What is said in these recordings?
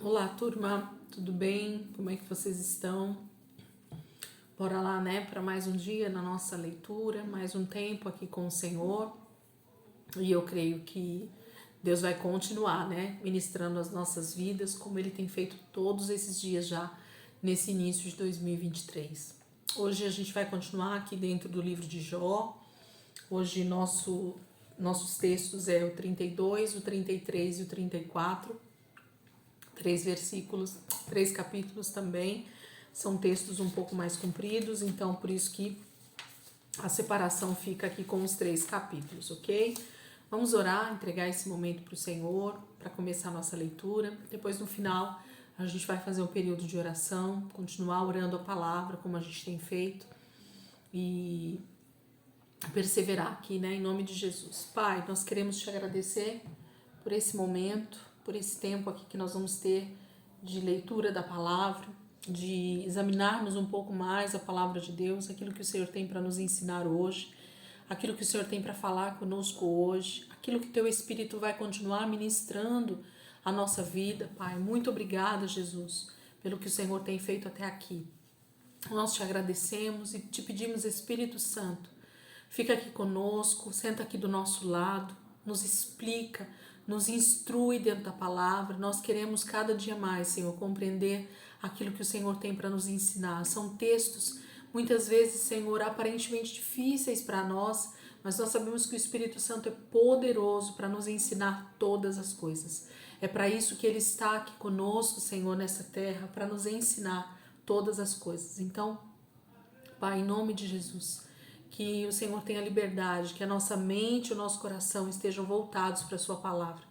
Olá, turma, tudo bem? Como é que vocês estão? Bora lá, né, para mais um dia na nossa leitura, mais um tempo aqui com o Senhor. E eu creio que Deus vai continuar, né, ministrando as nossas vidas, como Ele tem feito todos esses dias já nesse início de 2023. Hoje a gente vai continuar aqui dentro do livro de Jó. Hoje nossos textos é o 32, o 33 e o 34. 3 versículos, 3 capítulos também. São textos um pouco mais compridos, então por isso que a separação fica aqui com os 3 capítulos, ok? Vamos orar, entregar esse momento para o Senhor, para começar a nossa leitura. Depois, no final, a gente vai fazer um período de oração, continuar orando a palavra, como a gente tem feito, e perseverar aqui, né, em nome de Jesus. Pai, nós queremos te agradecer por esse momento, por esse tempo aqui que nós vamos ter de leitura da palavra, de examinarmos um pouco mais a palavra de Deus, aquilo que o Senhor tem para nos ensinar hoje, aquilo que o Senhor tem para falar conosco hoje, aquilo que teu Espírito vai continuar ministrando a nossa vida, Pai. Muito obrigada, Jesus, pelo que o Senhor tem feito até aqui. Nós te agradecemos e te pedimos, Espírito Santo, fica aqui conosco, senta aqui do nosso lado, nos explica, nos instrui dentro da palavra. Nós queremos cada dia mais, Senhor, compreender aquilo que o Senhor tem para nos ensinar. São textos, muitas vezes, Senhor, aparentemente difíceis para nós, mas nós sabemos que o Espírito Santo é poderoso para nos ensinar todas as coisas. É para isso que Ele está aqui conosco, Senhor, nessa terra, para nos ensinar todas as coisas. Então, Pai, em nome de Jesus, que o Senhor tenha liberdade, que a nossa mente e o nosso coração estejam voltados para a sua palavra.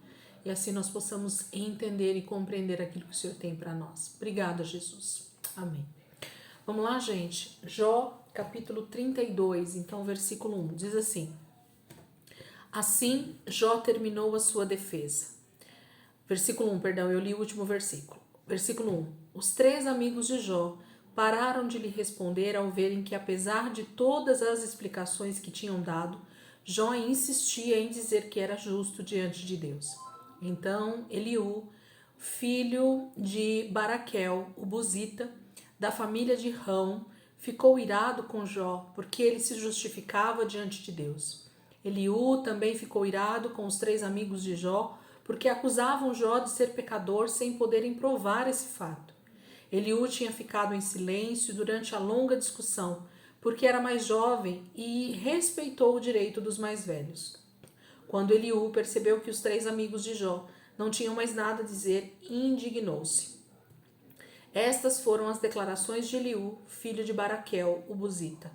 E assim nós possamos entender e compreender aquilo que o Senhor tem para nós. Obrigada, Jesus. Amém. Vamos lá, gente. Jó, capítulo 32, então versículo 1, diz assim: Assim Jó terminou a sua defesa. Versículo 1, perdão, eu li o último versículo. Versículo 1. Os 3 amigos de Jó pararam de lhe responder ao verem que, apesar de todas as explicações que tinham dado, Jó insistia em dizer que era justo diante de Deus. Então Eliú, filho de Baraquel, o Buzita, da família de Rão, ficou irado com Jó, porque ele se justificava diante de Deus. Eliú também ficou irado com os 3 amigos de Jó, porque acusavam Jó de ser pecador sem poderem provar esse fato. Eliú tinha ficado em silêncio durante a longa discussão, porque era mais jovem e respeitou o direito dos mais velhos. Quando Eliú percebeu que os 3 amigos de Jó não tinham mais nada a dizer, indignou-se. Estas foram as declarações de Eliú, filho de Baraquel, o Buzita.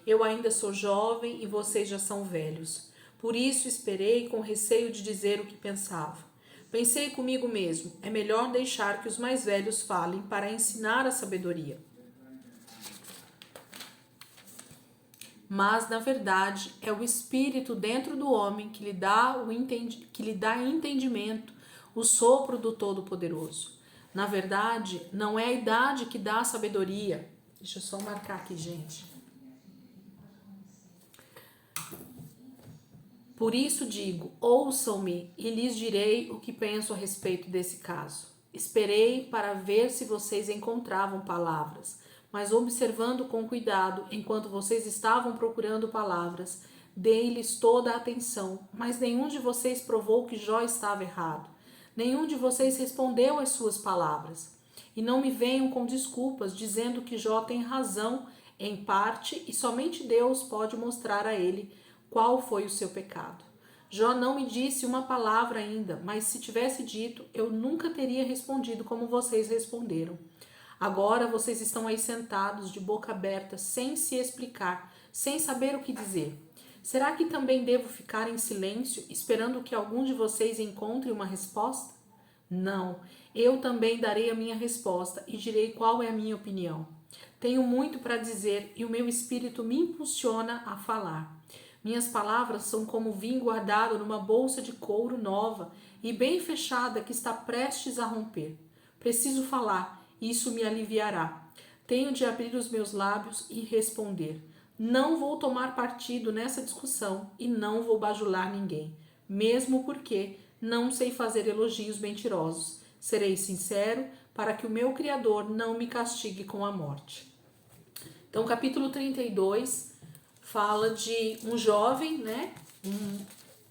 Eu ainda sou jovem e vocês já são velhos. Por isso esperei com receio de dizer o que pensava. Pensei comigo mesmo, é melhor deixar que os mais velhos falem para ensinar a sabedoria. Mas, na verdade, é o Espírito dentro do homem que lhe dá entendimento, o sopro do Todo-Poderoso. Na verdade, não é a idade que dá a sabedoria. Deixa eu só marcar aqui, gente. Por isso digo, ouçam-me e lhes direi o que penso a respeito desse caso. Esperei para ver se vocês encontravam palavras, mas observando com cuidado, enquanto vocês estavam procurando palavras, dei-lhes toda a atenção, mas nenhum de vocês provou que Jó estava errado. Nenhum de vocês respondeu às suas palavras. E não me venham com desculpas, dizendo que Jó tem razão em parte e somente Deus pode mostrar a ele qual foi o seu pecado. Jó não me disse uma palavra ainda, mas se tivesse dito, eu nunca teria respondido como vocês responderam. Agora vocês estão aí sentados, de boca aberta, sem se explicar, sem saber o que dizer. Será que também devo ficar em silêncio, esperando que algum de vocês encontre uma resposta? Não, eu também darei a minha resposta e direi qual é a minha opinião. Tenho muito para dizer e o meu espírito me impulsiona a falar. Minhas palavras são como vinho guardado numa bolsa de couro nova e bem fechada que está prestes a romper. Preciso falar, e isso me aliviará. Tenho de abrir os meus lábios e responder. Não vou tomar partido nessa discussão e não vou bajular ninguém, mesmo porque não sei fazer elogios mentirosos, serei sincero, para que o meu Criador não me castigue com a morte. Então, o capítulo 32 fala de um jovem, né?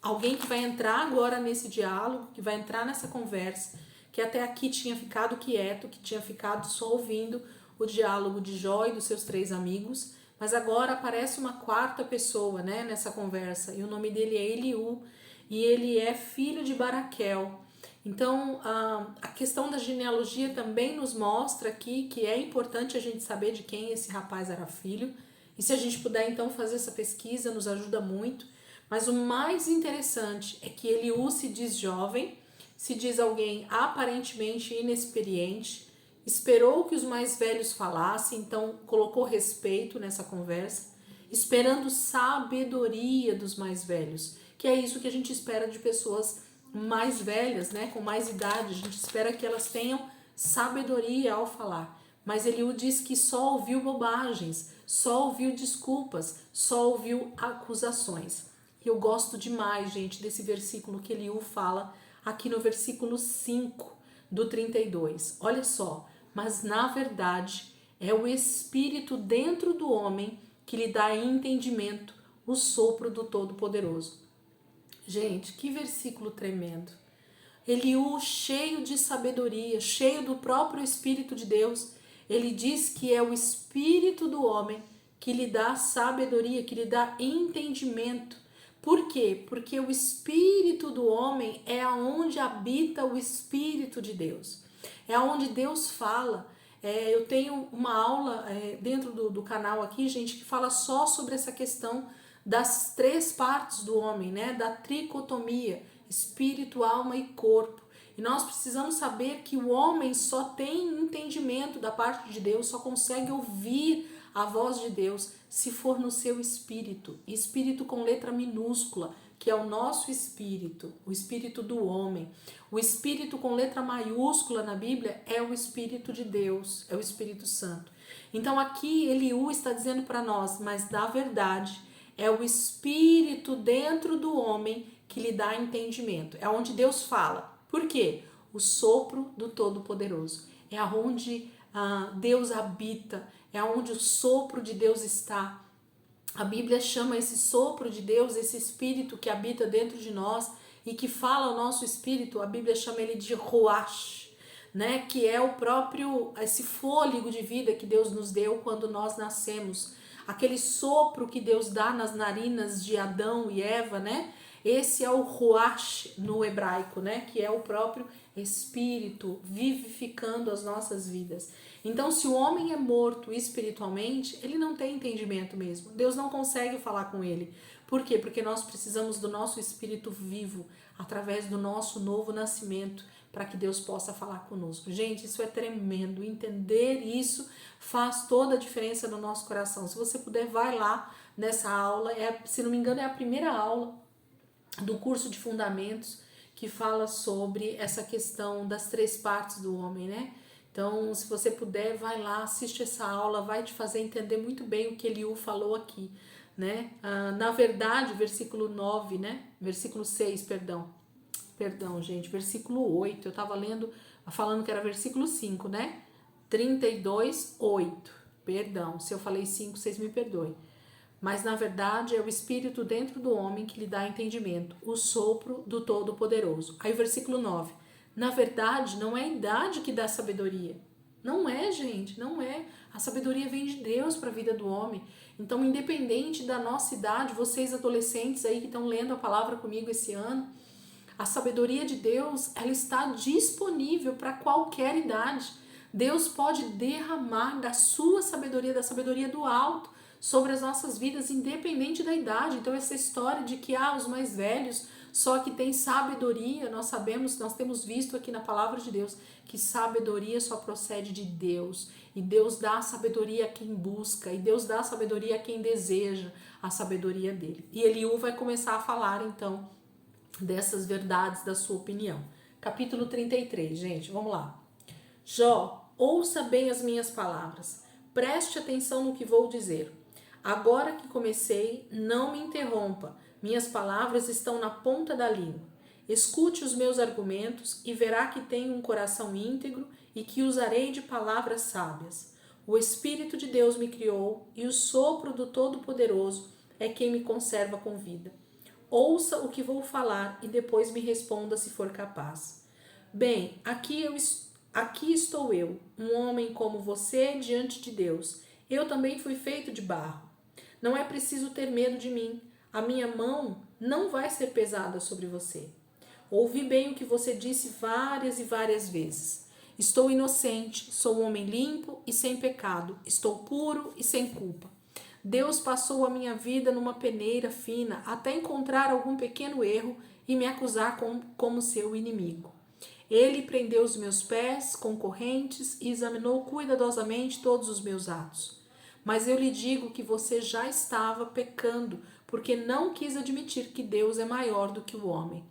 Alguém que vai entrar agora nesse diálogo, que vai entrar nessa conversa, que até aqui tinha ficado quieto, que tinha ficado só ouvindo o diálogo de Jó e dos seus 3 amigos, mas agora aparece uma quarta pessoa, né, nessa conversa, e o nome dele é Eliú, e ele é filho de Baraquel. Então, a questão da genealogia também nos mostra aqui que é importante a gente saber de quem esse rapaz era filho, e se a gente puder então fazer essa pesquisa, nos ajuda muito. Mas o mais interessante é que Eliú se diz jovem, se diz alguém aparentemente inexperiente, esperou que os mais velhos falassem, então colocou respeito nessa conversa, esperando sabedoria dos mais velhos, que é isso que a gente espera de pessoas mais velhas, né, com mais idade, a gente espera que elas tenham sabedoria ao falar. Mas Eliú diz que só ouviu bobagens, só ouviu desculpas, só ouviu acusações. E eu gosto demais, gente, desse versículo que Eliú fala aqui no versículo 5 do 32. Olha só, mas na verdade é o Espírito dentro do homem que lhe dá entendimento, o sopro do Todo-Poderoso. Gente, que versículo tremendo. Eliú, cheio de sabedoria, cheio do próprio Espírito de Deus, ele diz que é o Espírito do homem que lhe dá sabedoria, que lhe dá entendimento. Por quê? Porque o Espírito do homem é aonde habita o Espírito de Deus. É aonde Deus fala. Eu tenho uma aula dentro do canal aqui, gente, que fala só sobre essa questão das 3 partes do homem, né? Da tricotomia, espírito, alma e corpo. E nós precisamos saber que o homem só tem entendimento da parte de Deus, só consegue ouvir a voz de Deus se for no seu espírito. Espírito com letra minúscula, que é o nosso espírito, o espírito do homem. O espírito com letra maiúscula na Bíblia é o Espírito de Deus, é o Espírito Santo. Então aqui Eliú está dizendo para nós, mas na verdade é o Espírito dentro do homem que lhe dá entendimento. É onde Deus fala. Por quê? O sopro do Todo-Poderoso. É onde Deus habita, é onde o sopro de Deus está. A Bíblia chama esse sopro de Deus, esse Espírito que habita dentro de nós e que fala ao nosso espírito, a Bíblia chama ele de Ruach, né? Que é o próprio, esse fôlego de vida que Deus nos deu quando nós nascemos. Aquele sopro que Deus dá nas narinas de Adão e Eva, né? Esse é o Ruach no hebraico, né? Que é o próprio Espírito vivificando as nossas vidas. Então, se o homem é morto espiritualmente, ele não tem entendimento mesmo. Deus não consegue falar com ele. Por quê? Porque nós precisamos do nosso espírito vivo, através do nosso novo nascimento, para que Deus possa falar conosco. Gente, isso é tremendo. Entender isso faz toda a diferença no nosso coração. Se você puder, vai lá nessa aula. Se não me engano, é a primeira aula do curso de fundamentos que fala sobre essa questão das 3 partes do homem, né? Então, se você puder, vai lá, assiste essa aula, vai te fazer entender muito bem o que Eliú falou aqui, né? Na verdade, versículo 9, né? Versículo 6, perdão, gente, versículo 8, eu tava lendo, falando que era versículo 5, né? 32, 8, perdão, se eu falei 5, vocês me perdoem. Mas, na verdade, é o Espírito dentro do homem que lhe dá entendimento, o sopro do Todo-Poderoso. Aí o versículo 9. Na verdade, não é a idade que dá sabedoria. Não é, gente, não é. A sabedoria vem de Deus para a vida do homem. Então, independente da nossa idade, vocês adolescentes aí que estão lendo a palavra comigo esse ano, a sabedoria de Deus, ela está disponível para qualquer idade. Deus pode derramar da sua sabedoria, da sabedoria do alto, sobre as nossas vidas, independente da idade. Então, essa história de que os mais velhos só que tem sabedoria, nós sabemos, nós temos visto aqui na palavra de Deus que sabedoria só procede de Deus, e Deus dá sabedoria a quem busca, e Deus dá sabedoria a quem deseja a sabedoria dele. E Eliú vai começar a falar então dessas verdades da sua opinião. Capítulo 33, gente, vamos lá. Jó, ouça bem as minhas palavras, preste atenção no que vou dizer. Agora que comecei, não me interrompa. Minhas palavras estão na ponta da língua. Escute os meus argumentos e verá que tenho um coração íntegro e que usarei de palavras sábias. O Espírito de Deus me criou e o sopro do Todo-Poderoso é quem me conserva com vida. Ouça o que vou falar e depois me responda se for capaz. Bem, aqui estou eu, um homem como você diante de Deus. Eu também fui feito de barro. Não é preciso ter medo de mim. A minha mão não vai ser pesada sobre você. Ouvi bem o que você disse várias e várias vezes. Estou inocente, sou um homem limpo e sem pecado. Estou puro e sem culpa. Deus passou a minha vida numa peneira fina até encontrar algum pequeno erro e me acusar como seu inimigo. Ele prendeu os meus pés com correntes e examinou cuidadosamente todos os meus atos. Mas eu lhe digo que você já estava pecando, porque não quis admitir que Deus é maior do que o homem.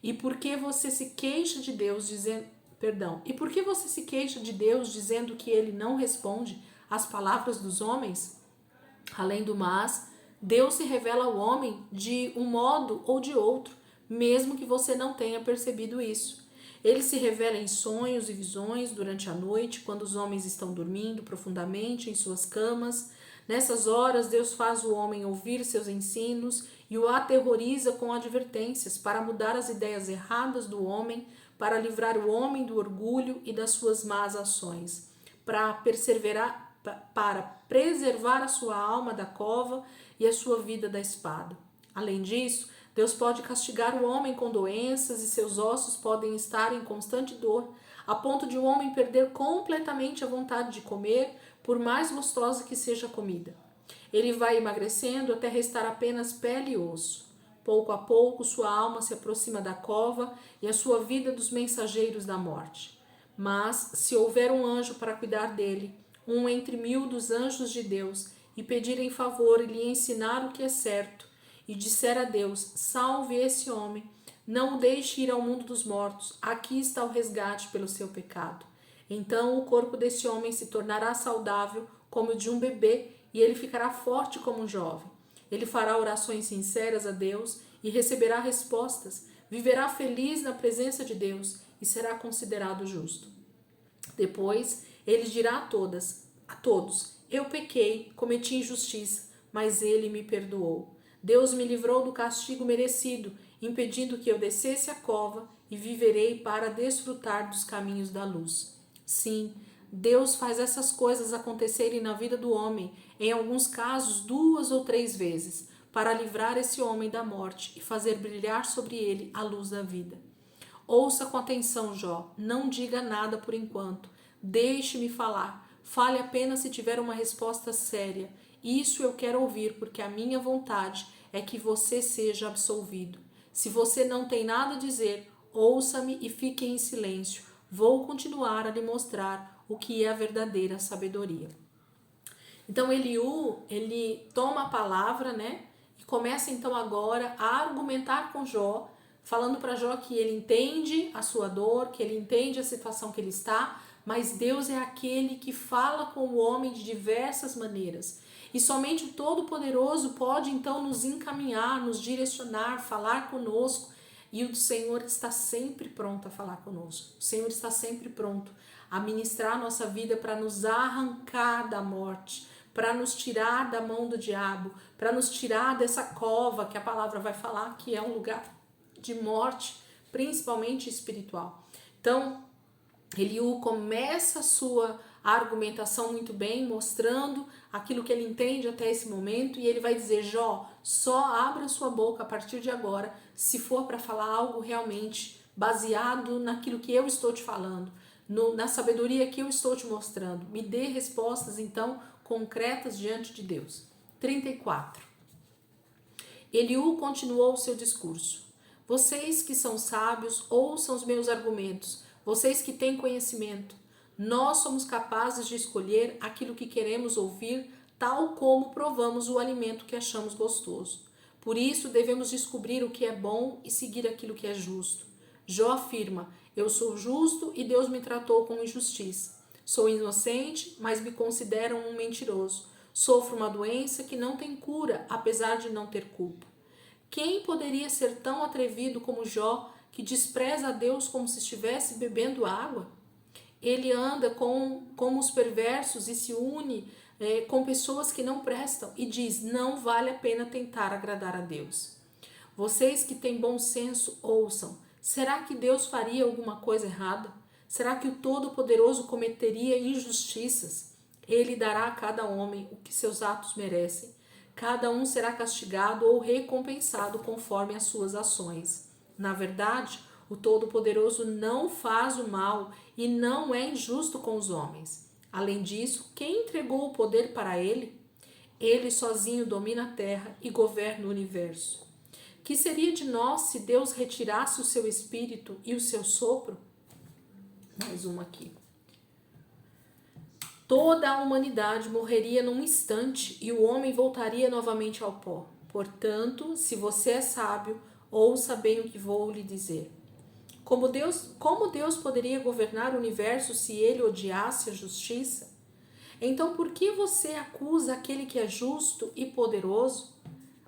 E por que você se queixa de Deus dizendo que ele não responde às palavras dos homens? Além do mais, Deus se revela ao homem de um modo ou de outro, mesmo que você não tenha percebido isso. Ele se revela em sonhos e visões durante a noite, quando os homens estão dormindo profundamente em suas camas. Nessas horas, Deus faz o homem ouvir seus ensinos e o aterroriza com advertências para mudar as ideias erradas do homem, para livrar o homem do orgulho e das suas más ações, para preservar a sua alma da cova e a sua vida da espada. Além disso, Deus pode castigar o homem com doenças e seus ossos podem estar em constante dor, a ponto de o homem perder completamente a vontade de comer, por mais gostosa que seja a comida. Ele vai emagrecendo até restar apenas pele e osso. Pouco a pouco, sua alma se aproxima da cova e a sua vida dos mensageiros da morte. Mas, se houver um anjo para cuidar dele, um entre 1000 dos anjos de Deus, e pedir em favor e lhe ensinar o que é certo, e disser a Deus, salve esse homem, não o deixe ir ao mundo dos mortos, aqui está o resgate pelo seu pecado. Então o corpo desse homem se tornará saudável como o de um bebê e ele ficará forte como um jovem. Ele fará orações sinceras a Deus e receberá respostas, viverá feliz na presença de Deus e será considerado justo. Depois ele dirá a todos, eu pequei, cometi injustiça, mas ele me perdoou. Deus me livrou do castigo merecido, impedindo que eu descesse a cova e viverei para desfrutar dos caminhos da luz. Sim, Deus faz essas coisas acontecerem na vida do homem, em alguns casos 2 ou 3 vezes, para livrar esse homem da morte e fazer brilhar sobre ele a luz da vida. Ouça com atenção, Jó, não diga nada por enquanto. Deixe-me falar. Fale apenas se tiver uma resposta séria. Isso eu quero ouvir, porque a minha vontade é que você seja absolvido. Se você não tem nada a dizer, ouça-me e fique em silêncio. Vou continuar a lhe mostrar o que é a verdadeira sabedoria. Então Eliú, ele toma a palavra, e começa então agora a argumentar com Jó, falando para Jó que ele entende a sua dor, que ele entende a situação que ele está, mas Deus é aquele que fala com o homem de diversas maneiras. E somente o Todo-Poderoso pode então nos encaminhar, nos direcionar, falar conosco. E o Senhor está sempre pronto a falar conosco. O Senhor está sempre pronto a ministrar a nossa vida para nos arrancar da morte, para nos tirar da mão do diabo, para nos tirar dessa cova que a palavra vai falar que é um lugar de morte, principalmente espiritual. Então, Eliú começa a sua argumentação muito bem, mostrando aquilo que ele entende até esse momento, e ele vai dizer, Jó, só abra sua boca a partir de agora, se for para falar algo realmente baseado naquilo que eu estou te falando, na sabedoria que eu estou te mostrando. Me dê respostas, então, concretas diante de Deus. 34. Eliú continuou o seu discurso. Vocês que são sábios, ouçam os meus argumentos. Vocês que têm conhecimento, nós somos capazes de escolher aquilo que queremos ouvir, tal como provamos o alimento que achamos gostoso. Por isso, devemos descobrir o que é bom e seguir aquilo que é justo. Jó afirma, eu sou justo e Deus me tratou com injustiça. Sou inocente, mas me consideram um mentiroso. Sofro uma doença que não tem cura, apesar de não ter culpa. Quem poderia ser tão atrevido como Jó, que despreza a Deus como se estivesse bebendo água. Ele anda como os perversos e se une com pessoas que não prestam e diz: não vale a pena tentar agradar a Deus. Vocês que têm bom senso, ouçam. Será que Deus faria alguma coisa errada? Será que o Todo-Poderoso cometeria injustiças? Ele dará a cada homem o que seus atos merecem. Cada um será castigado ou recompensado conforme as suas ações. Na verdade, o Todo-Poderoso não faz o mal e não é injusto com os homens. Além disso, quem entregou o poder para ele? Ele sozinho domina a terra e governa o universo. Que seria de nós se Deus retirasse o seu espírito e o seu sopro? Mais uma aqui. Toda a humanidade morreria num instante e o homem voltaria novamente ao pó. Portanto, se você é sábio, ouça bem o que vou lhe dizer. Como Deus poderia governar o universo se ele odiasse a justiça? Então, por que você acusa aquele que é justo e poderoso?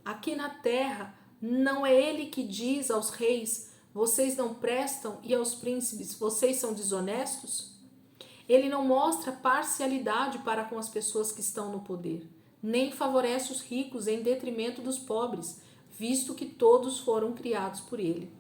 Aqui na terra, não é ele que diz aos reis: vocês não prestam, e aos príncipes: vocês são desonestos? Ele não mostra parcialidade para com as pessoas que estão no poder, nem favorece os ricos em detrimento dos pobres, visto que todos foram criados por ele.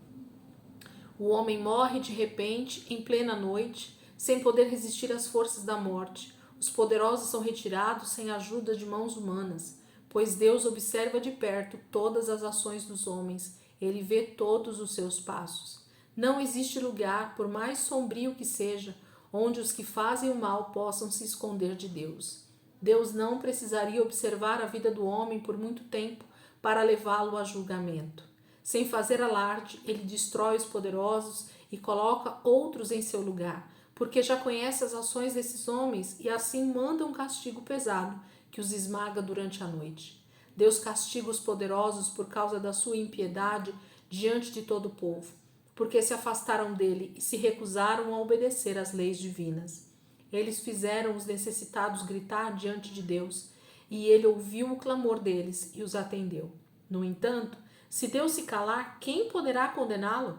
O homem morre de repente, em plena noite, sem poder resistir às forças da morte. Os poderosos são retirados sem a ajuda de mãos humanas, pois Deus observa de perto todas as ações dos homens, ele vê todos os seus passos. Não existe lugar, por mais sombrio que seja, onde os que fazem o mal possam se esconder de Deus. Deus não precisaria observar a vida do homem por muito tempo para levá-lo a julgamento. Sem fazer alarde, ele destrói os poderosos e coloca outros em seu lugar, porque já conhece as ações desses homens e assim manda um castigo pesado que os esmaga durante a noite. Deus castiga os poderosos por causa da sua impiedade diante de todo o povo, porque se afastaram dele e se recusaram a obedecer às leis divinas. Eles fizeram os necessitados gritar diante de Deus, e ele ouviu o clamor deles e os atendeu. No entanto, se Deus se calar, quem poderá condená-lo?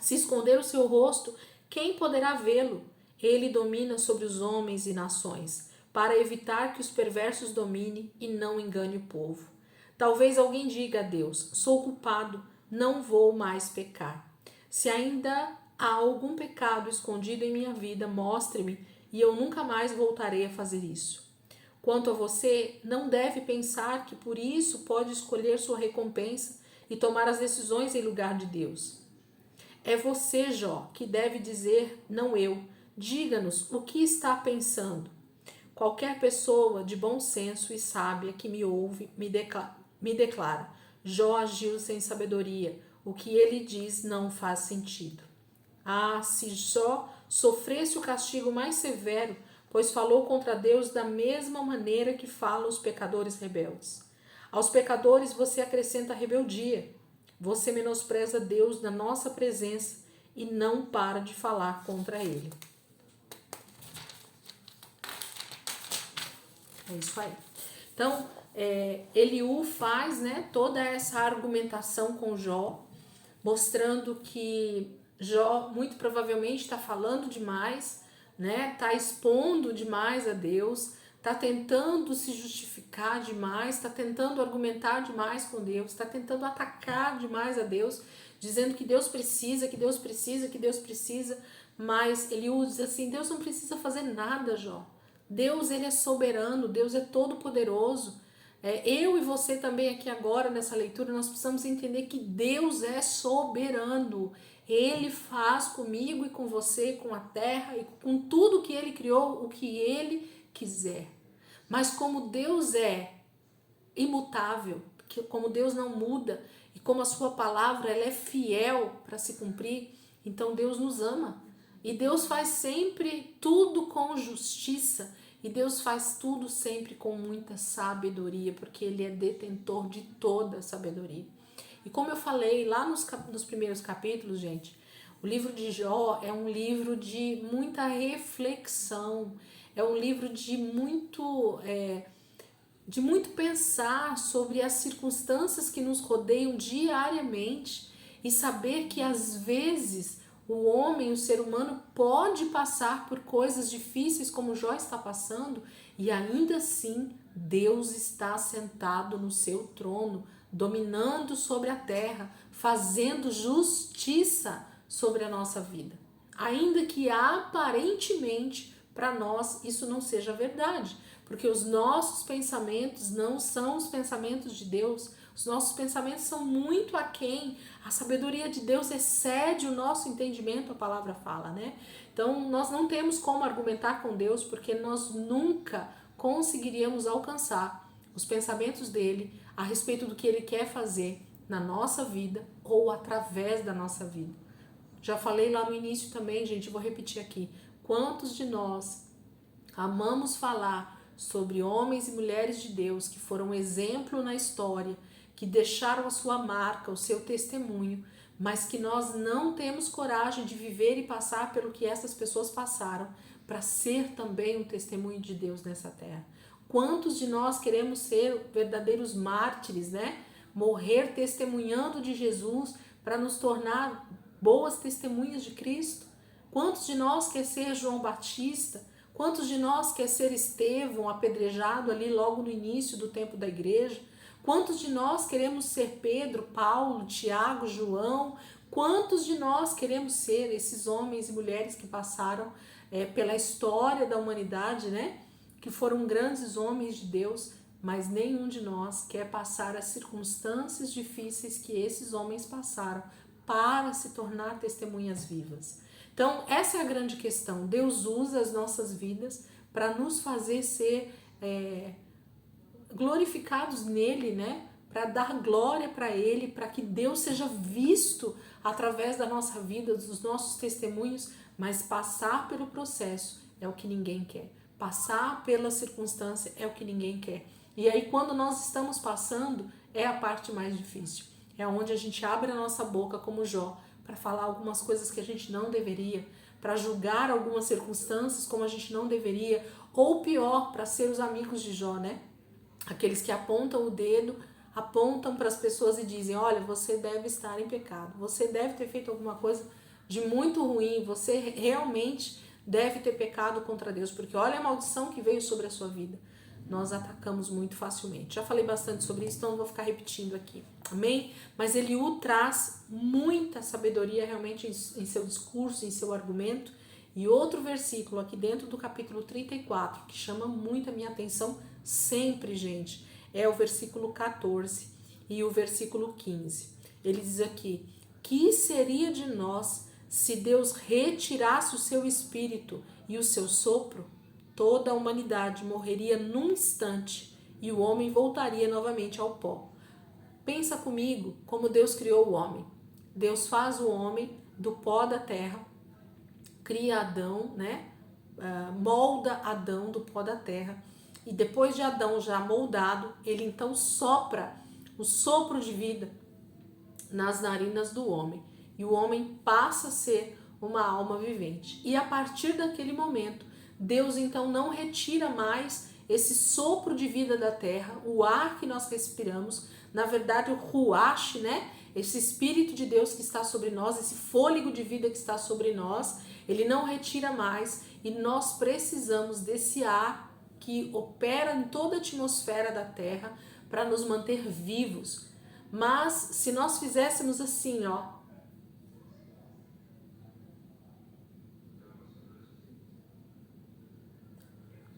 Se esconder o seu rosto, quem poderá vê-lo? Ele domina sobre os homens e nações, para evitar que os perversos dominem e não engane o povo. Talvez alguém diga a Deus: sou culpado, não vou mais pecar. Se ainda há algum pecado escondido em minha vida, mostre-me e eu nunca mais voltarei a fazer isso. Quanto a você, não deve pensar que por isso pode escolher sua recompensa e tomar as decisões em lugar de Deus. É você, Jó, que deve dizer, não eu. Diga-nos o que está pensando. Qualquer pessoa de bom senso e sábia que me ouve me declara: Jó agiu sem sabedoria. O que ele diz não faz sentido. Ah, se Jó sofresse o castigo mais severo, pois falou contra Deus da mesma maneira que falam os pecadores rebeldes. Aos pecadores você acrescenta rebeldia. Você menospreza Deus na nossa presença e não para de falar contra ele. É isso aí. Então, Eliú faz, toda essa argumentação com Jó, mostrando que Jó muito provavelmente está falando demais, está expondo demais a Deus, está tentando se justificar demais, está tentando argumentar demais com Deus, está tentando atacar demais a Deus, dizendo que Deus precisa, que Deus precisa, que Deus precisa, mas Eliú diz assim: Deus não precisa fazer nada, Jó. Deus, ele é soberano, Deus é todo poderoso. Eu e você também aqui agora nessa leitura, nós precisamos entender que Deus é soberano. Ele faz comigo e com você, com a terra e com tudo que ele criou, o que ele quiser. Mas como Deus é imutável, como Deus não muda e como a sua palavra ela é fiel para se cumprir, então Deus nos ama. E Deus faz sempre tudo com justiça. E Deus faz tudo sempre com muita sabedoria, porque ele é detentor de toda a sabedoria. E como eu falei lá nos primeiros capítulos, gente, o livro de Jó é um livro de muita reflexão, é um livro de muito pensar sobre as circunstâncias que nos rodeiam diariamente e saber que às vezes o homem, o ser humano, pode passar por coisas difíceis como Jó está passando, e ainda assim Deus está sentado no seu trono, dominando sobre a terra, fazendo justiça sobre a nossa vida. Ainda que aparentemente para nós isso não seja verdade, porque os nossos pensamentos não são os pensamentos de Deus. Os nossos pensamentos são muito aquém. A sabedoria de Deus excede o nosso entendimento, a palavra fala, né? Então, nós não temos como argumentar com Deus, porque nós nunca conseguiríamos alcançar os pensamentos dele a respeito do que ele quer fazer na nossa vida ou através da nossa vida. Já falei lá no início também, gente, vou repetir aqui. Quantos de nós amamos falar sobre homens e mulheres de Deus que foram exemplo na história, que deixaram a sua marca, o seu testemunho, mas que nós não temos coragem de viver e passar pelo que essas pessoas passaram para ser também um testemunho de Deus nessa terra? Quantos de nós queremos ser verdadeiros mártires, né? Morrer testemunhando de Jesus para nos tornar boas testemunhas de Cristo? Quantos de nós quer ser João Batista? Quantos de nós quer ser Estevão, apedrejado ali logo no início do tempo da igreja? Quantos de nós queremos ser Pedro, Paulo, Tiago, João? Quantos de nós queremos ser esses homens e mulheres que passaram pela história da humanidade, né? Que foram grandes homens de Deus, mas nenhum de nós quer passar as circunstâncias difíceis que esses homens passaram para se tornar testemunhas vivas. Então, essa é a grande questão. Deus usa as nossas vidas para nos fazer ser glorificados nele, né? Para dar glória para ele, para que Deus seja visto através da nossa vida, dos nossos testemunhos, mas passar pelo processo é o que ninguém quer. Passar pela circunstância é o que ninguém quer. E aí, quando nós estamos passando, é a parte mais difícil. É onde a gente abre a nossa boca como Jó, para falar algumas coisas que a gente não deveria, para julgar algumas circunstâncias como a gente não deveria, ou pior, para ser os amigos de Jó, né? Aqueles que apontam o dedo, apontam para as pessoas e dizem: olha, você deve estar em pecado, você deve ter feito alguma coisa de muito ruim, você realmente deve ter pecado contra Deus, porque olha a maldição que veio sobre a sua vida. Nós atacamos muito facilmente. Já falei bastante sobre isso, então não vou ficar repetindo aqui. Amém? Mas Eliú traz muita sabedoria realmente em seu discurso, em seu argumento. E outro versículo aqui dentro do capítulo 34, que chama muito a minha atenção sempre, gente, é o versículo 14 e o versículo 15. Ele diz aqui: que seria de nós se Deus retirasse o seu espírito e o seu sopro? Toda a humanidade morreria num instante e o homem voltaria novamente ao pó. Pensa comigo como Deus criou o homem. Deus faz o homem do pó da terra, cria Adão, né? Molda Adão do pó da terra. E depois de Adão já moldado, ele então sopra o sopro de vida nas narinas do homem. E o homem passa a ser uma alma vivente. E a partir daquele momento, Deus então não retira mais esse sopro de vida da terra, o ar que nós respiramos, na verdade o ruach, né? Esse Espírito de Deus que está sobre nós, esse fôlego de vida que está sobre nós, ele não retira mais e nós precisamos desse ar que opera em toda a atmosfera da terra para nos manter vivos. Mas se nós fizéssemos assim, ó,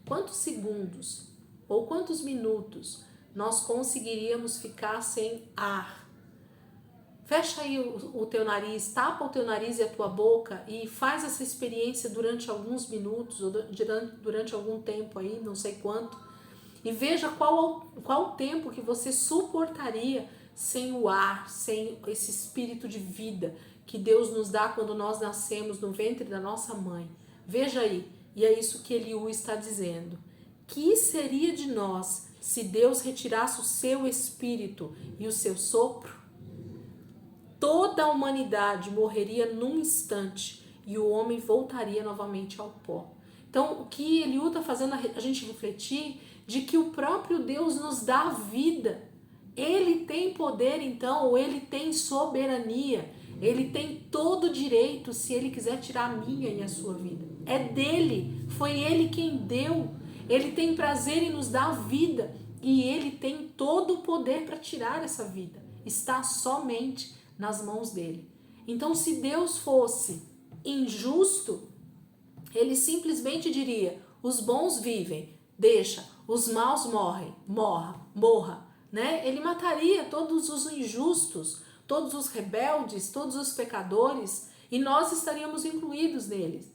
quantos segundos ou quantos minutos nós conseguiríamos ficar sem ar? Fecha aí o teu nariz, tapa o teu nariz e a tua boca e faz essa experiência durante alguns minutos ou durante algum tempo aí, não sei quanto, e veja qual o tempo que você suportaria sem o ar, sem esse espírito de vida que Deus nos dá quando nós nascemos no ventre da nossa mãe. Veja aí. E é isso que Eliú está dizendo. Que seria de nós se Deus retirasse o seu espírito e o seu sopro? Toda a humanidade morreria num instante e o homem voltaria novamente ao pó. Então, o que Eliú está fazendo a gente refletir de que o próprio Deus nos dá vida. Ele tem poder, então, ou ele tem soberania Ele tem todo o direito, se ele quiser, tirar a minha e a sua vida. É dele, foi ele quem deu. Ele tem prazer em nos dar vida e ele tem todo o poder para tirar essa vida. Está somente nas mãos dele. Então, se Deus fosse injusto, ele simplesmente diria: os bons vivem, deixa, os maus morra, né? Ele mataria todos os injustos, todos os rebeldes, todos os pecadores, e nós estaríamos incluídos neles,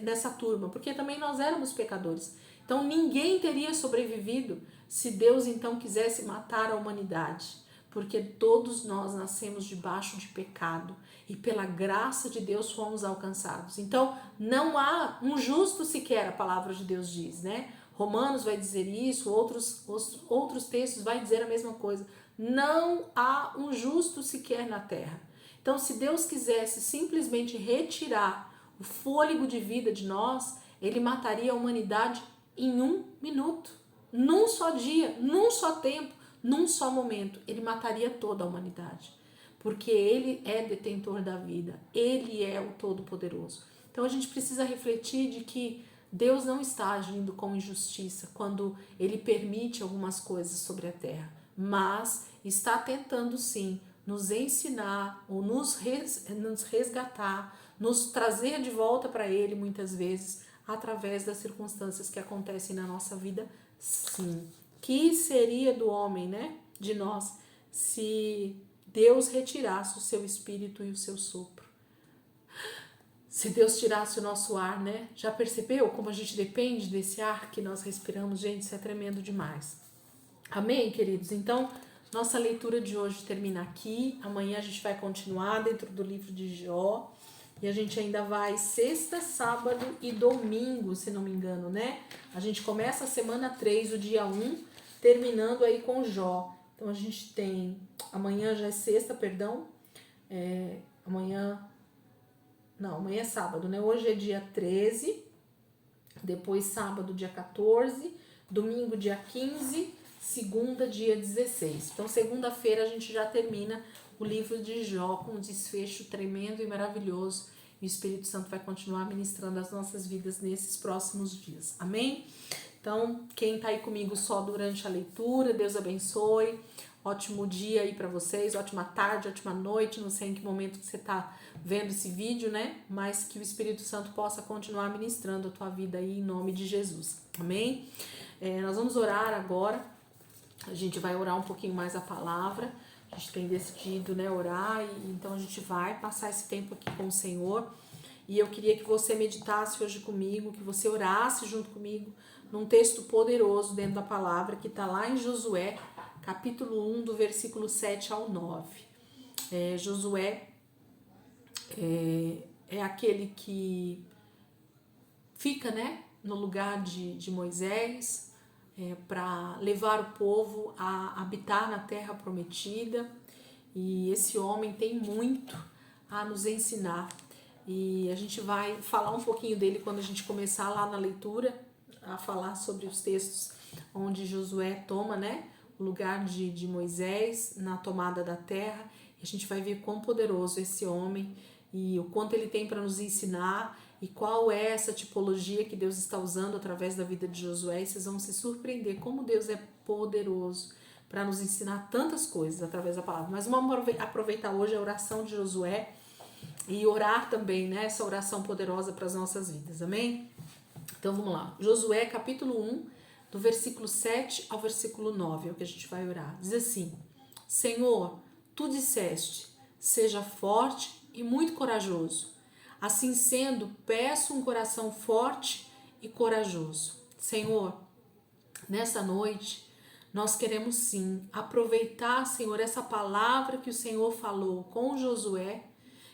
nessa turma, porque também nós éramos pecadores. Então ninguém teria sobrevivido se Deus então quisesse matar a humanidade, porque todos nós nascemos debaixo de pecado e pela graça de Deus fomos alcançados. Então não há um justo sequer, a palavra de Deus diz, né? Romanos vai dizer isso, outros textos vai dizer a mesma coisa. Não há um justo sequer na terra. Então, se Deus quisesse simplesmente retirar o fôlego de vida de nós, ele mataria a humanidade em 1 minuto, num só dia, num só tempo, num só momento. Ele mataria toda a humanidade, porque ele é detentor da vida, ele é o Todo-Poderoso. Então, a gente precisa refletir de que Deus não está agindo com injustiça quando ele permite algumas coisas sobre a terra, mas está tentando sim nos ensinar ou nos resgatar, nos trazer de volta para ele muitas vezes através das circunstâncias que acontecem na nossa vida, sim. Que seria do homem, né, de nós, se Deus retirasse o seu espírito e o seu sopro? Se Deus tirasse o nosso ar, né? Já percebeu como a gente depende desse ar que nós respiramos? Gente, isso é tremendo demais. Amém, queridos? Então, nossa leitura de hoje termina aqui. Amanhã a gente vai continuar dentro do livro de Jó. E a gente ainda vai sexta, sábado e domingo, se não me engano, né? A gente começa a semana 3, o dia 1, terminando aí com Jó. Então, a gente tem... Amanhã já é sexta, perdão. Amanhã é sábado, né? Hoje é dia 13, depois sábado, dia 14, domingo, dia 15, segunda, dia 16. Então, segunda-feira a gente já termina o livro de Jó com um desfecho tremendo e maravilhoso. E o Espírito Santo vai continuar ministrando as nossas vidas nesses próximos dias. Amém? Então, quem tá aí comigo só durante a leitura, Deus abençoe. Ótimo dia aí para vocês, ótima tarde, ótima noite, não sei em que momento que você tá vendo esse vídeo, né? Mas que o Espírito Santo possa continuar ministrando a tua vida aí em nome de Jesus, amém? Nós vamos orar agora, a gente vai orar um pouquinho mais a palavra, a gente tem decidido, né, orar, e então a gente vai passar esse tempo aqui com o Senhor, e eu queria que você meditasse hoje comigo, que você orasse junto comigo, num texto poderoso dentro da palavra, que tá lá em Josué, capítulo 1, do versículo 7 ao 9. Josué é aquele que fica, né, no lugar de Moisés, para levar o povo a habitar na terra prometida. E esse homem tem muito a nos ensinar. E a gente vai falar um pouquinho dele quando a gente começar lá na leitura, a falar sobre os textos onde Josué toma, né, o lugar de Moisés na tomada da terra. E a gente vai ver quão poderoso esse homem e o quanto ele tem para nos ensinar e qual é essa tipologia que Deus está usando através da vida de Josué. E vocês vão se surpreender como Deus é poderoso para nos ensinar tantas coisas através da palavra. Mas vamos aproveitar hoje a oração de Josué e orar também, né, essa oração poderosa para as nossas vidas, amém? Então vamos lá, Josué capítulo 1, do versículo 7 ao versículo 9, é o que a gente vai orar. Diz assim: Senhor, tu disseste, seja forte e muito corajoso. Assim sendo, peço um coração forte e corajoso. Senhor, nessa noite, nós queremos sim aproveitar, Senhor, essa palavra que o Senhor falou com Josué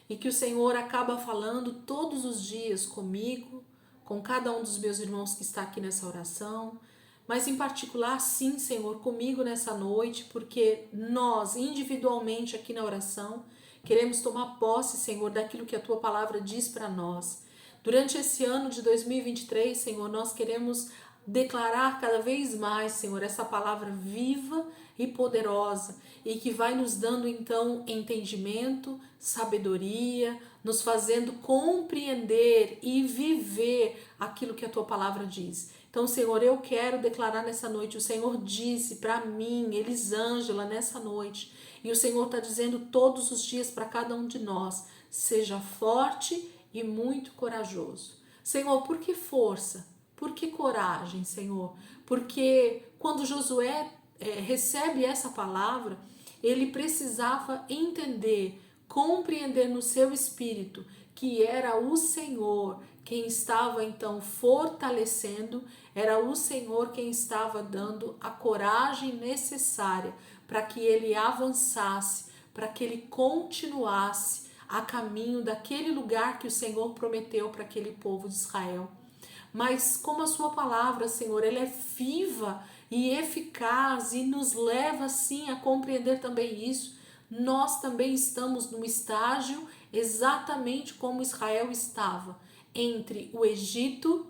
e que o Senhor acaba falando todos os dias comigo, com cada um dos meus irmãos que está aqui nessa oração, mas em particular, sim, Senhor, comigo nessa noite, porque nós, individualmente aqui na oração, queremos tomar posse, Senhor, daquilo que a Tua palavra diz para nós. Durante esse ano de 2023, Senhor, nós queremos declarar cada vez mais, Senhor, essa palavra viva e poderosa, e que vai nos dando então entendimento, sabedoria, nos fazendo compreender e viver aquilo que a tua palavra diz. Então, Senhor, eu quero declarar nessa noite, o Senhor disse para mim, Elisângela, nessa noite, e o Senhor está dizendo todos os dias para cada um de nós, seja forte e muito corajoso. Senhor, por que força? Por que coragem, Senhor? Porque quando Josué recebe essa palavra, ele precisava entender, compreender no seu espírito que era o Senhor quem estava então fortalecendo, era o Senhor quem estava dando a coragem necessária para que ele avançasse, para que ele continuasse a caminho daquele lugar que o Senhor prometeu para aquele povo de Israel. Mas como a sua palavra, Senhor, ela é viva e eficaz e nos leva sim a compreender também isso, nós também estamos no estágio exatamente como Israel estava, entre o Egito,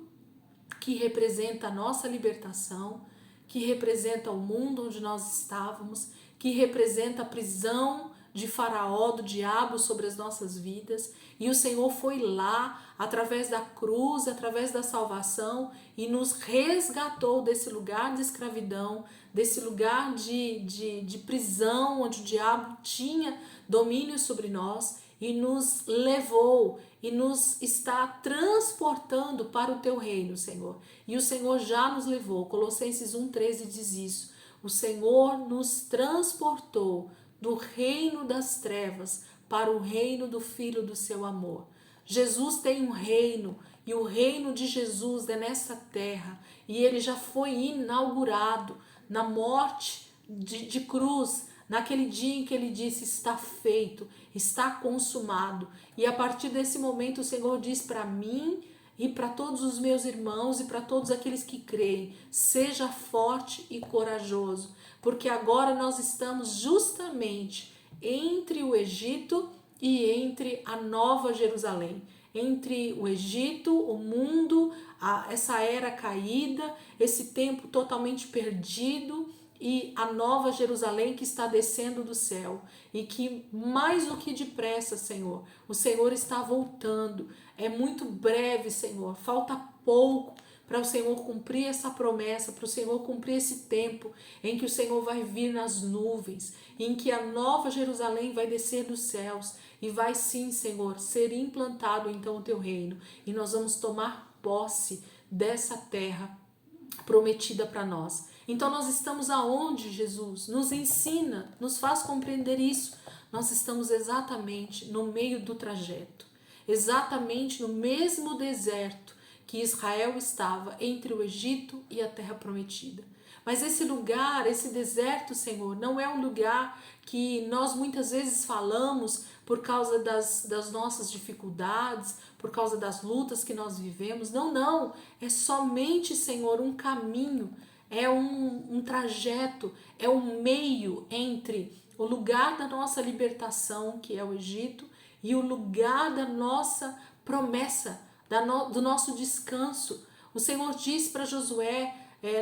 que representa a nossa libertação, que representa o mundo onde nós estávamos, que representa a prisão de Faraó, do diabo sobre as nossas vidas, e o Senhor foi lá, através da cruz, através da salvação, e nos resgatou desse lugar de escravidão, desse lugar de prisão, onde o diabo tinha domínio sobre nós, e nos levou e nos está transportando para o teu reino, Senhor. E o Senhor já nos levou. Colossenses 1,13 diz isso. O Senhor nos transportou do reino das trevas para o reino do Filho do seu amor. Jesus tem um reino e o reino de Jesus é nessa terra e ele já foi inaugurado na morte de cruz, naquele dia em que ele disse está feito, está consumado. E a partir desse momento o Senhor diz para mim e para todos os meus irmãos e para todos aqueles que creem, seja forte e corajoso, porque agora nós estamos justamente entre o Egito e entre a Nova Jerusalém, entre o Egito, o mundo, essa era caída, esse tempo totalmente perdido, e a Nova Jerusalém que está descendo do céu e que mais do que depressa, Senhor, o Senhor está voltando. É muito breve, Senhor, falta pouco para o Senhor cumprir essa promessa, para o Senhor cumprir esse tempo em que o Senhor vai vir nas nuvens, em que a Nova Jerusalém vai descer dos céus e vai sim, Senhor, ser implantado então o teu reino e nós vamos tomar posse dessa terra prometida para nós. Então nós estamos aonde, Jesus? Nos ensina, nos faz compreender isso. Nós estamos exatamente no meio do trajeto, exatamente no mesmo deserto que Israel estava entre o Egito e a terra prometida. Mas esse lugar, esse deserto, Senhor, não é um lugar que nós muitas vezes falamos por causa das nossas dificuldades, por causa das lutas que nós vivemos. Não, não. É somente, Senhor, um caminho, é um trajeto, é um meio entre o lugar da nossa libertação, que é o Egito, e o lugar da nossa promessa, do nosso descanso. O Senhor disse para Josué,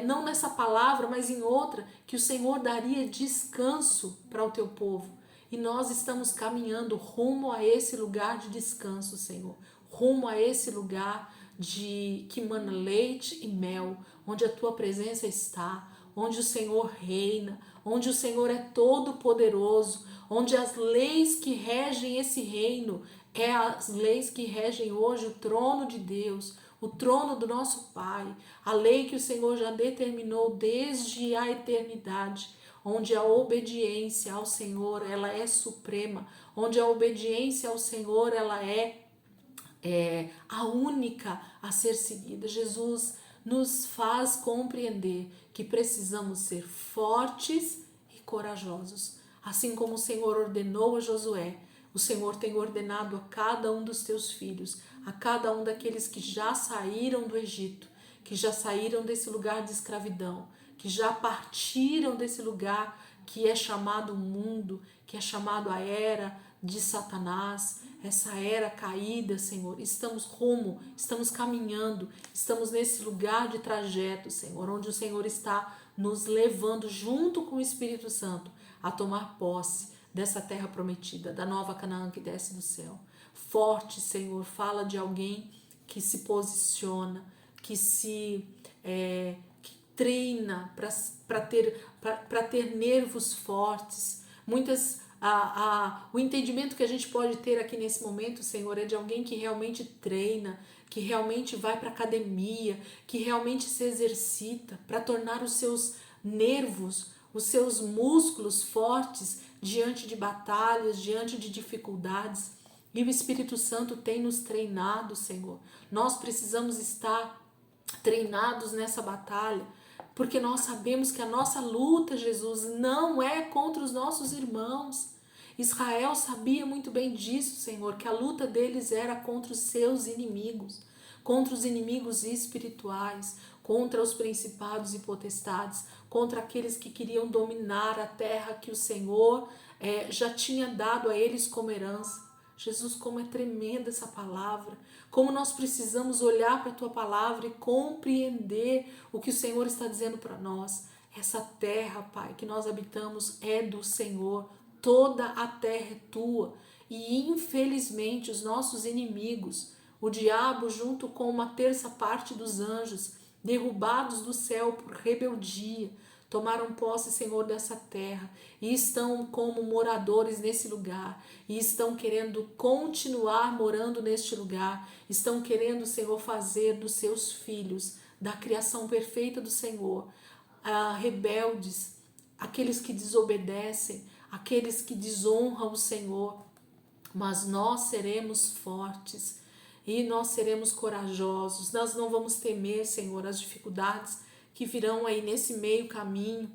não nessa palavra, mas em outra, que o Senhor daria descanso para o teu povo. E nós estamos caminhando rumo a esse lugar de descanso, Senhor. Rumo a esse lugar que mana leite e mel, onde a tua presença está, onde o Senhor reina, onde o Senhor é todo poderoso, onde as leis que regem esse reino é as leis que regem hoje o trono de Deus, o trono do nosso Pai, a lei que o Senhor já determinou desde a eternidade, onde a obediência ao Senhor ela é suprema, onde a obediência ao Senhor ela é a única a ser seguida. Jesus nos faz compreender que precisamos ser fortes e corajosos, assim como o Senhor ordenou a Josué. O Senhor tem ordenado a cada um dos teus filhos, a cada um daqueles que já saíram do Egito, que já saíram desse lugar de escravidão, que já partiram desse lugar que é chamado mundo, que é chamado a era de Satanás, essa era caída, Senhor. Estamos caminhando, estamos nesse lugar de trajeto, Senhor, onde o Senhor está nos levando junto com o Espírito Santo a tomar posse dessa terra prometida, da nova Canaã que desce do céu. Forte, Senhor, fala de alguém que se posiciona, que que treina para ter nervos fortes. O entendimento que a gente pode ter aqui nesse momento, Senhor, é de alguém que realmente treina, que realmente vai para academia, que realmente se exercita para tornar os seus nervos, os seus músculos fortes diante de batalhas, diante de dificuldades. E o Espírito Santo tem nos treinado, Senhor. Nós precisamos estar treinados nessa batalha, porque nós sabemos que a nossa luta, Jesus, não é contra os nossos irmãos. Israel sabia muito bem disso, Senhor, que a luta deles era contra os seus inimigos, contra os inimigos espirituais, contra os principados e potestades, contra aqueles que queriam dominar a terra que o Senhor já tinha dado a eles como herança. Jesus, como é tremenda essa palavra, como nós precisamos olhar para a tua palavra e compreender o que o Senhor está dizendo para nós. Essa terra, Pai, que nós habitamos é do Senhor, toda a terra é tua. E infelizmente os nossos inimigos, o diabo junto com uma terça parte dos anjos, derrubados do céu por rebeldia, tomaram posse, Senhor, dessa terra e estão como moradores nesse lugar e estão querendo continuar morando neste lugar, estão querendo, Senhor, fazer dos seus filhos, da criação perfeita do Senhor, rebeldes, aqueles que desobedecem, aqueles que desonram o Senhor. Mas nós seremos fortes e nós seremos corajosos, nós não vamos temer, Senhor, as dificuldades que virão aí nesse meio caminho.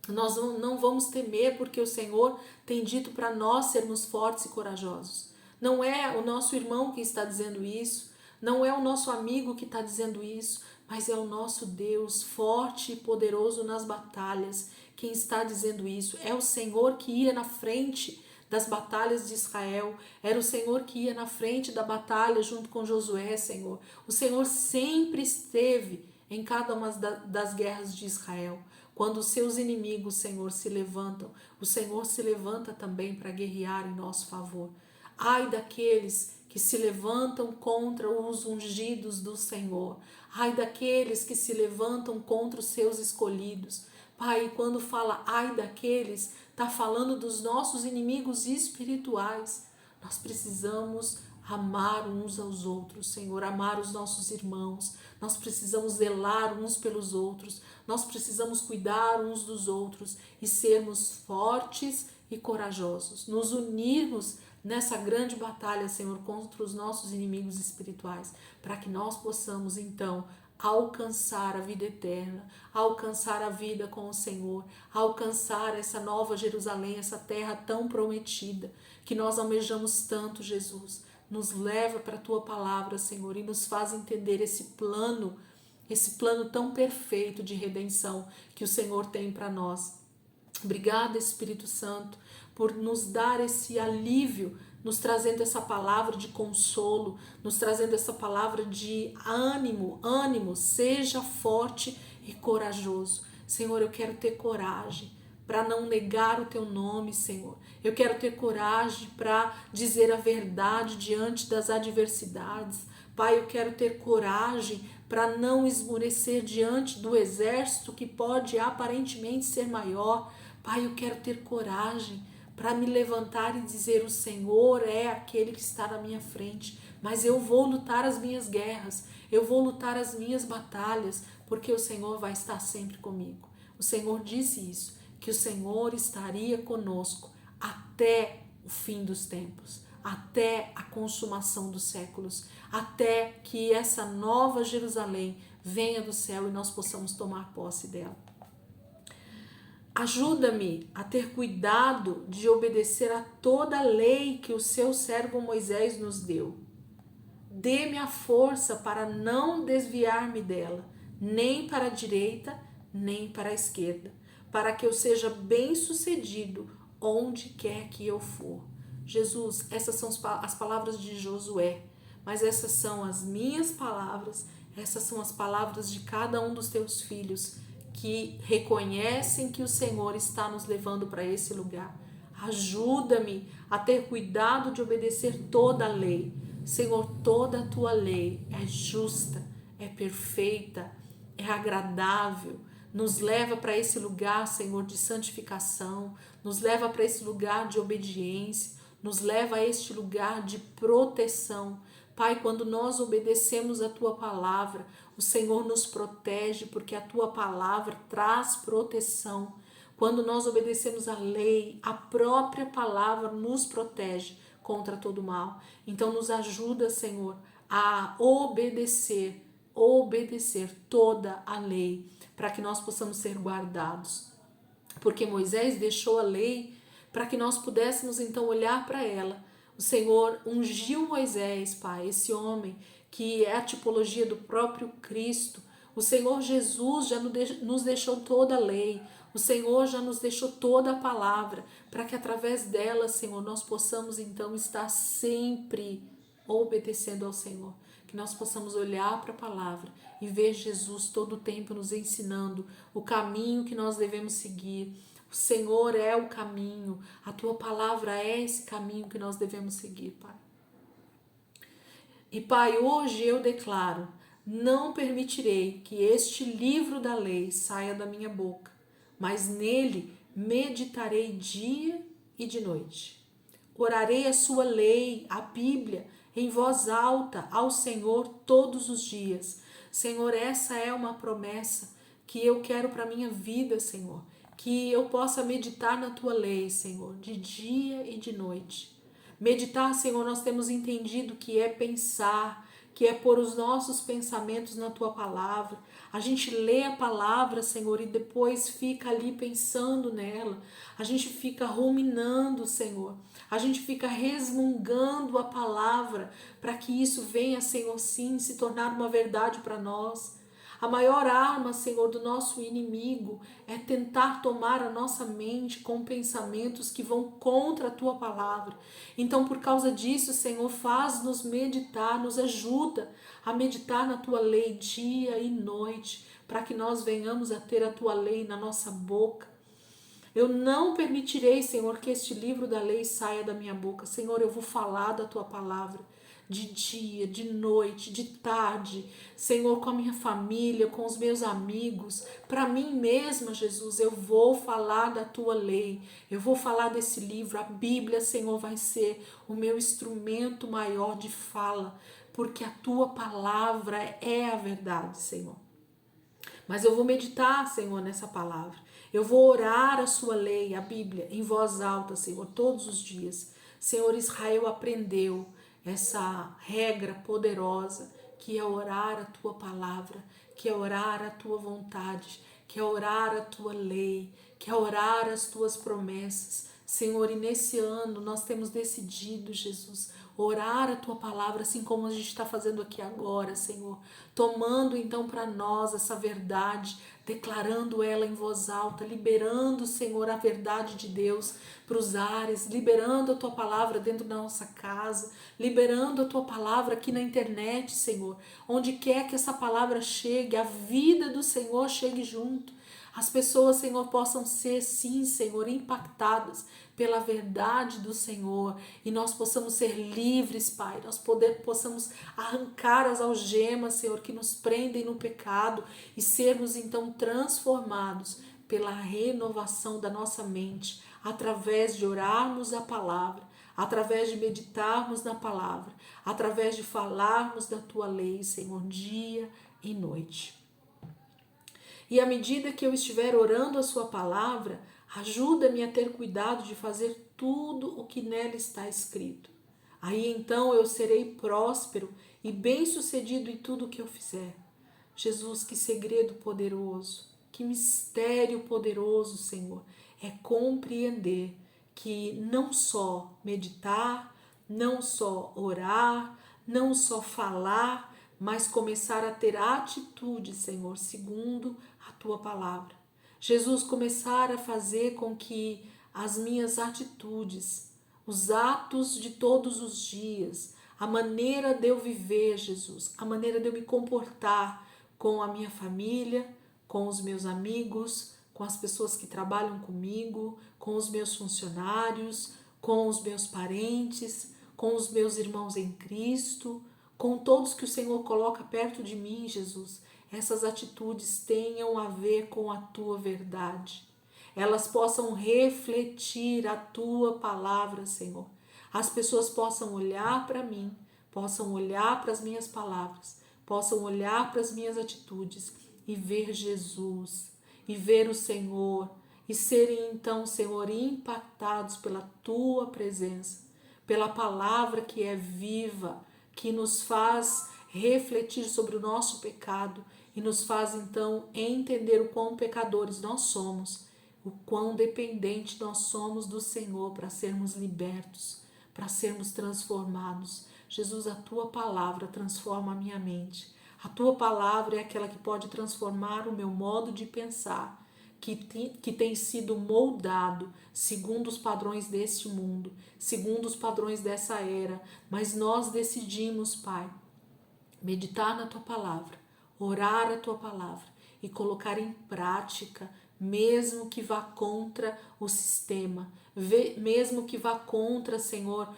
Nós não vamos temer, porque o Senhor tem dito para nós sermos fortes e corajosos. Não é o nosso irmão que está dizendo isso, não é o nosso amigo que está dizendo isso, mas é o nosso Deus forte e poderoso nas batalhas quem está dizendo isso. É o Senhor que ia na frente das batalhas de Israel, era o Senhor que ia na frente da batalha junto com Josué, Senhor. O Senhor sempre esteve em cada uma das guerras de Israel. Quando os seus inimigos, Senhor, se levantam, o Senhor se levanta também para guerrear em nosso favor. Ai daqueles que se levantam contra os ungidos do Senhor. Ai daqueles que se levantam contra os seus escolhidos. Pai, quando fala ai daqueles, está falando dos nossos inimigos espirituais. Nós precisamos amar uns aos outros, Senhor, amar os nossos irmãos. Nós precisamos zelar uns pelos outros. Nós precisamos cuidar uns dos outros e sermos fortes e corajosos. Nos unirmos nessa grande batalha, Senhor, contra os nossos inimigos espirituais, para que nós possamos, então, alcançar a vida eterna, alcançar a vida com o Senhor, alcançar essa nova Jerusalém, essa terra tão prometida, que nós almejamos tanto, Jesus. Nos leva para a tua palavra, Senhor, e nos faz entender esse plano tão perfeito de redenção que o Senhor tem para nós. Obrigada, Espírito Santo, por nos dar esse alívio, nos trazendo essa palavra de consolo, nos trazendo essa palavra de ânimo, seja forte e corajoso. Senhor, eu quero ter coragem para não negar o teu nome, Senhor. Eu quero ter coragem para dizer a verdade diante das adversidades. Pai, eu quero ter coragem para não esmorecer diante do exército que pode aparentemente ser maior. Pai, eu quero ter coragem para me levantar e dizer: o Senhor é aquele que está na minha frente, mas eu vou lutar as minhas guerras, eu vou lutar as minhas batalhas, porque o Senhor vai estar sempre comigo. O Senhor disse isso, que o Senhor estaria conosco até o fim dos tempos, até a consumação dos séculos, até que essa nova Jerusalém venha do céu e nós possamos tomar posse dela. Ajuda-me a ter cuidado de obedecer a toda a lei que o seu servo Moisés nos deu. Dê-me a força para não desviar-me dela, nem para a direita, nem para a esquerda, para que eu seja bem-sucedido onde quer que eu for. Jesus, essas são as palavras de Josué, mas essas são as minhas palavras, essas são as palavras de cada um dos teus filhos que reconhecem que o Senhor está nos levando para esse lugar. Ajuda-me a ter cuidado de obedecer toda a lei. Senhor, toda a tua lei é justa, é perfeita, é agradável, nos leva para esse lugar, Senhor, de santificação, nos leva para esse lugar de obediência, nos leva a este lugar de proteção. Pai, quando nós obedecemos a tua palavra, o Senhor nos protege, porque a tua palavra traz proteção. Quando nós obedecemos a lei, a própria palavra nos protege contra todo mal. Então nos ajuda, Senhor, a obedecer toda a lei, para que nós possamos ser guardados. Porque Moisés deixou a lei para que nós pudéssemos então olhar para ela. O Senhor ungiu Moisés, Pai, esse homem que é a tipologia do próprio Cristo. O Senhor Jesus já nos deixou toda a lei. O Senhor já nos deixou toda a palavra, para que através dela, Senhor, nós possamos então estar sempre obedecendo ao Senhor. Que nós possamos olhar para a palavra e ver Jesus todo o tempo nos ensinando o caminho que nós devemos seguir. O Senhor é o caminho, a tua palavra é esse caminho que nós devemos seguir, Pai. E Pai, hoje eu declaro, não permitirei que este livro da lei saia da minha boca, mas nele meditarei dia e de noite. Orarei a sua lei, a Bíblia, em voz alta ao Senhor todos os dias. Senhor, essa é uma promessa que eu quero para a minha vida, Senhor. Que eu possa meditar na tua lei, Senhor, de dia e de noite. Meditar, Senhor, nós temos entendido que é pensar, que é pôr os nossos pensamentos na tua palavra. A gente lê a palavra, Senhor, e depois fica ali pensando nela. A gente fica ruminando, Senhor. A gente fica resmungando a palavra para que isso venha, Senhor, sim, se tornar uma verdade para nós. A maior arma, Senhor, do nosso inimigo é tentar tomar a nossa mente com pensamentos que vão contra a tua palavra. Então, por causa disso, Senhor, faz-nos meditar, nos ajuda a meditar na tua lei dia e noite, para que nós venhamos a ter a tua lei na nossa boca. Eu não permitirei, Senhor, que este livro da lei saia da minha boca. Senhor, eu vou falar da tua palavra de dia, de noite, de tarde, Senhor, com a minha família, com os meus amigos, para mim mesma, Jesus, eu vou falar da tua lei, eu vou falar desse livro. A Bíblia, Senhor, vai ser o meu instrumento maior de fala, porque a tua palavra é a verdade, Senhor. Mas eu vou meditar, Senhor, nessa palavra. Eu vou orar a sua lei, a Bíblia, em voz alta, Senhor, todos os dias. Senhor, Israel aprendeu essa regra poderosa que é orar a tua palavra, que é orar a tua vontade, que é orar a tua lei, que é orar as tuas promessas. Senhor, e nesse ano nós temos decidido, Jesus, orar a tua palavra, assim como a gente está fazendo aqui agora, Senhor, tomando então para nós essa verdade, declarando ela em voz alta, liberando, Senhor, a verdade de Deus para os ares, liberando a tua palavra dentro da nossa casa, liberando a tua palavra aqui na internet, Senhor, onde quer que essa palavra chegue, a vida do Senhor chegue junto. As pessoas, Senhor, possam ser, sim, Senhor, impactadas pela verdade do Senhor e nós possamos ser livres, Pai, nós possamos arrancar as algemas, Senhor, que nos prendem no pecado e sermos então transformados pela renovação da nossa mente, através de orarmos a palavra, através de meditarmos na palavra, através de falarmos da tua lei, Senhor, dia e noite. E à medida que eu estiver orando a sua palavra, ajuda-me a ter cuidado de fazer tudo o que nela está escrito. Aí então eu serei próspero e bem-sucedido em tudo o que eu fizer. Jesus, que segredo poderoso, que mistério poderoso, Senhor, é compreender que não só meditar, não só orar, não só falar, mas começar a ter atitude, Senhor, segundo a tua palavra. Jesus, começar a fazer com que as minhas atitudes, os atos de todos os dias, a maneira de eu viver, Jesus, a maneira de eu me comportar com a minha família, com os meus amigos, com as pessoas que trabalham comigo, com os meus funcionários, com os meus parentes, com os meus irmãos em Cristo, com todos que o Senhor coloca perto de mim, Jesus. Essas atitudes tenham a ver com a tua verdade. Elas possam refletir a tua palavra, Senhor. As pessoas possam olhar para mim, possam olhar para as minhas palavras, possam olhar para as minhas atitudes e ver Jesus, e ver o Senhor, e serem então, Senhor, impactados pela tua presença, pela palavra que é viva, que nos faz refletir sobre o nosso pecado e nos faz então entender o quão pecadores nós somos, o quão dependente nós somos do Senhor para sermos libertos, para sermos transformados. Jesus, a tua palavra transforma a minha mente. A tua palavra é aquela que pode transformar o meu modo de pensar, que tem sido moldado segundo os padrões deste mundo, segundo os padrões dessa era. Mas nós decidimos, Pai, meditar na tua palavra, orar a tua palavra e colocar em prática, mesmo que vá contra o sistema, mesmo que vá contra, Senhor,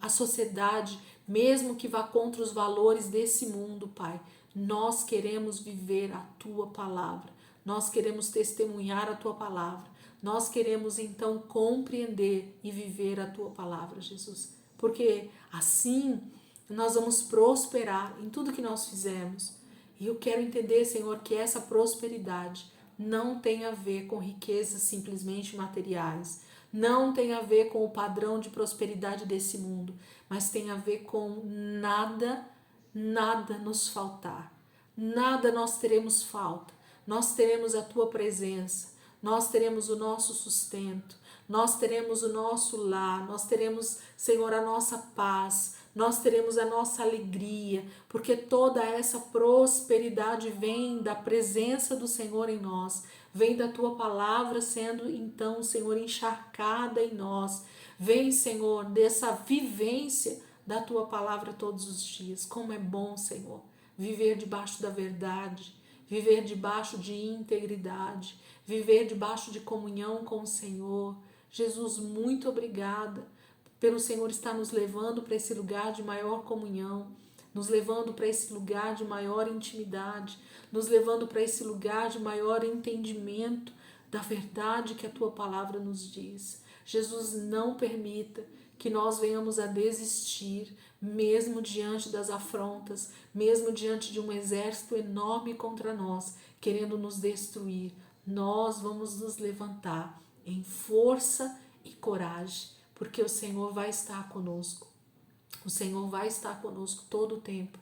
a sociedade, mesmo que vá contra os valores desse mundo, Pai. Nós queremos viver a tua palavra, nós queremos testemunhar a tua palavra, nós queremos então compreender e viver a tua palavra, Jesus, porque assim nós vamos prosperar em tudo que nós fizermos. E eu quero entender, Senhor, que essa prosperidade não tem a ver com riquezas simplesmente materiais, não tem a ver com o padrão de prosperidade desse mundo, mas tem a ver com nada nos faltar, nada nós teremos falta, nós teremos a tua presença, nós teremos o nosso sustento, nós teremos o nosso lar, nós teremos, Senhor, a nossa paz, nós teremos a nossa alegria, porque toda essa prosperidade vem da presença do Senhor em nós, vem da tua palavra sendo então, Senhor, encharcada em nós, vem, Senhor, dessa vivência da tua palavra todos os dias. Como é bom, Senhor, viver debaixo da verdade, viver debaixo de integridade, viver debaixo de comunhão com o Senhor. Jesus, muito obrigada pelo Senhor estar nos levando para esse lugar de maior comunhão, nos levando para esse lugar de maior intimidade, nos levando para esse lugar de maior entendimento da verdade que a tua palavra nos diz. Jesus, não permita que nós venhamos a desistir, mesmo diante das afrontas, mesmo diante de um exército enorme contra nós, querendo nos destruir. Nós vamos nos levantar em força e coragem, porque o Senhor vai estar conosco. O Senhor vai estar conosco todo o tempo.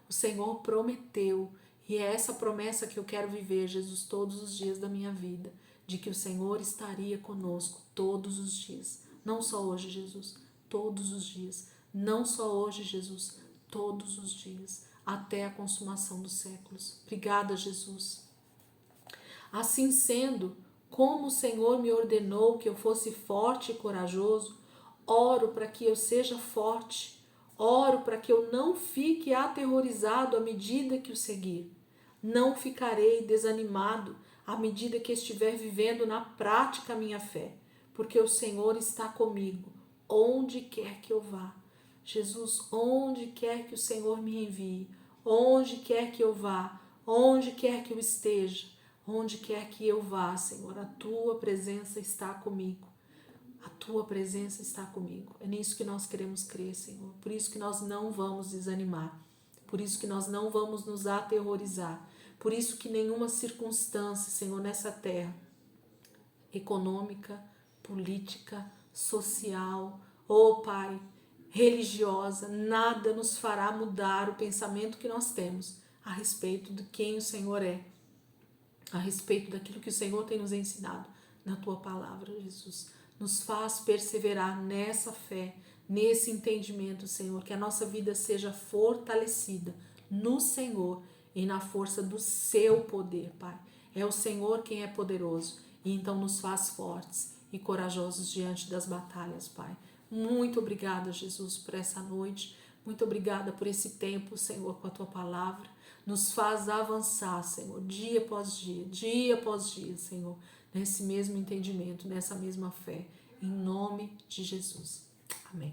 O Senhor prometeu, e é essa promessa que eu quero viver, Jesus, todos os dias da minha vida, de que o Senhor estaria conosco todos os dias. Não só hoje, Jesus, todos os dias. Não só hoje, Jesus, todos os dias, até a consumação dos séculos. Obrigada, Jesus. Assim sendo, como o Senhor me ordenou que eu fosse forte e corajoso, oro para que eu seja forte, oro para que eu não fique aterrorizado à medida que o seguir. Não ficarei desanimado à medida que estiver vivendo na prática a minha fé, porque o Senhor está comigo, onde quer que eu vá. Jesus, onde quer que o Senhor me envie, onde quer que eu vá, onde quer que eu esteja, onde quer que eu vá, Senhor, a tua presença está comigo. A tua presença está comigo. É nisso que nós queremos crer, Senhor. Por isso que nós não vamos desanimar. Por isso que nós não vamos nos aterrorizar. Por isso que nenhuma circunstância, Senhor, nessa terra, econômica, política, social, Pai, religiosa, nada nos fará mudar o pensamento que nós temos a respeito de quem o Senhor é, a respeito daquilo que o Senhor tem nos ensinado na tua palavra, Jesus. Nos faz perseverar nessa fé, nesse entendimento, Senhor, que a nossa vida seja fortalecida no Senhor e na força do seu poder, Pai. É o Senhor quem é poderoso e então nos faz fortes e corajosos diante das batalhas, Pai. Muito obrigada, Jesus, por essa noite. Muito obrigada por esse tempo, Senhor, com a Tua palavra. Nos faz avançar, Senhor, dia após dia, Senhor, nesse mesmo entendimento, nessa mesma fé. Em nome de Jesus. Amém.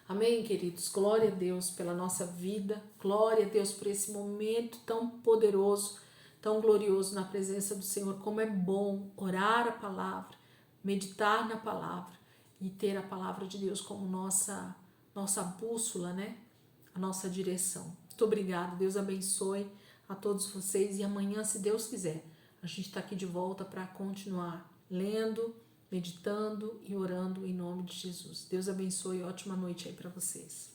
Amém, queridos. Glória a Deus pela nossa vida. Glória a Deus por esse momento tão poderoso, tão glorioso na presença do Senhor. Como é bom orar a palavra, meditar na palavra e ter a palavra de Deus como nossa bússola, né? A nossa direção. Muito obrigada. Deus abençoe a todos vocês. E amanhã, se Deus quiser, a gente está aqui de volta para continuar lendo, meditando e orando em nome de Jesus. Deus abençoe e ótima noite aí para vocês.